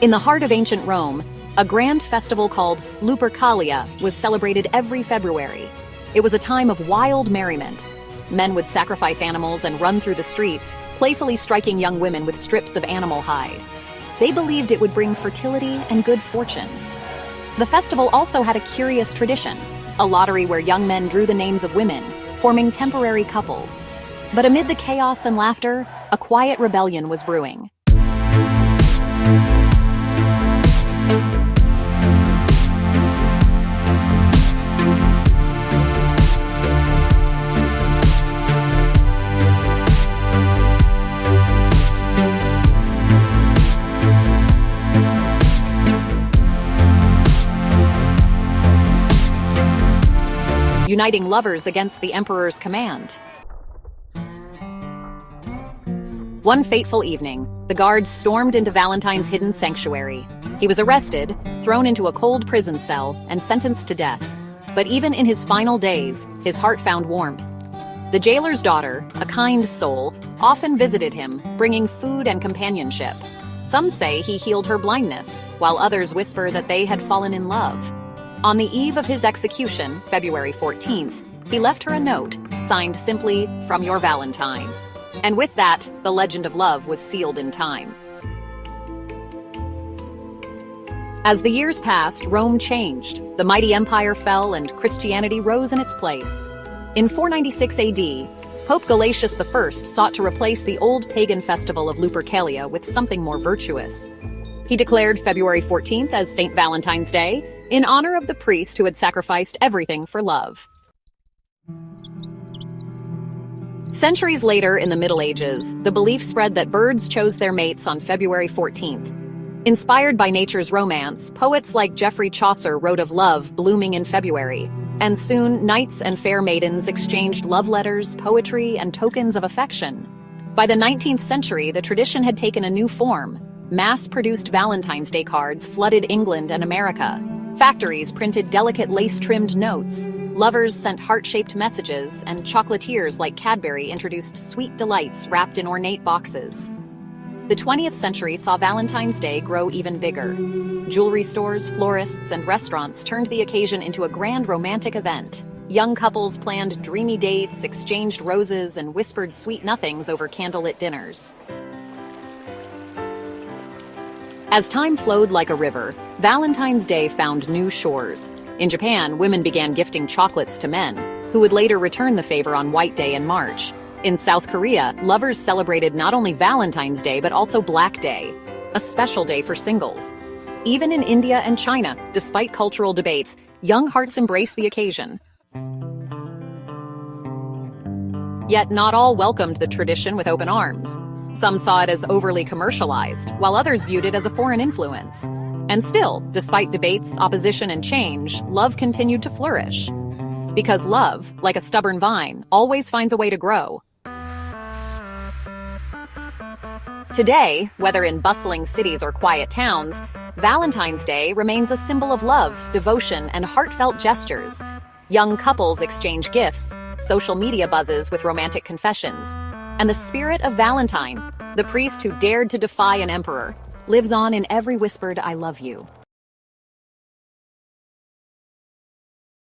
In the heart of ancient Rome, a grand festival called Lupercalia was celebrated every February. It was a time of wild merriment. Men would sacrifice animals and run through the streets, playfully striking young women with strips of animal hide. They believed it would bring fertility and good fortune. The festival also had a curious tradition, a lottery where young men drew the names of women, forming temporary couples. But amid the chaos and laughter, a quiet rebellion was brewing. Uniting lovers against the emperor's command. One fateful evening, the guards stormed into Valentine's hidden sanctuary. He was arrested, thrown into a cold prison cell, and sentenced to death. But even in his final days, his heart found warmth. The jailer's daughter, a kind soul, often visited him, bringing food and companionship. Some say he healed her blindness, while others whisper that they had fallen in love. On the eve of his execution, February 14th, he left her a note, signed simply, "From your Valentine." And with that, the legend of love was sealed in time. As the years passed, Rome changed. The mighty empire fell and Christianity rose in its place. In 496 AD, Pope Gelasius I sought to replace the old pagan festival of Lupercalia with something more virtuous. He declared February 14th as Saint Valentine's Day, in honor of the priest who had sacrificed everything for love. Centuries later, in the Middle Ages, the belief spread that birds chose their mates on February 14th. Inspired by nature's romance, poets like Geoffrey Chaucer wrote of love blooming in February, and soon knights and fair maidens exchanged love letters, poetry, and tokens of affection. By the 19th century, the tradition had taken a new form. Mass-produced Valentine's Day cards flooded England and America. Factories printed delicate lace-trimmed notes, lovers sent heart-shaped messages, and chocolatiers like Cadbury introduced sweet delights wrapped in ornate boxes. The 20th century saw Valentine's Day grow even bigger. Jewelry stores, florists, and restaurants turned the occasion into a grand romantic event. Young couples planned dreamy dates, exchanged roses, and whispered sweet nothings over candlelit dinners. As time flowed like a river, Valentine's Day found new shores. In Japan, women began gifting chocolates to men, who would later return the favor on White Day in March. In South Korea, lovers celebrated not only Valentine's Day but also Black Day, a special day for singles. Even in India and China, despite cultural debates, young hearts embraced the occasion. Yet not all welcomed the tradition with open arms. Some saw it as overly commercialized, while others viewed it as a foreign influence. And still, despite debates, opposition, and change, love continued to flourish. Because love, like a stubborn vine, always finds a way to grow. Today, whether in bustling cities or quiet towns, Valentine's Day remains a symbol of love, devotion, and heartfelt gestures. Young couples exchange gifts, social media buzzes with romantic confessions, and the spirit of Valentine, the priest who dared to defy an emperor, lives on in every whispered "I love you."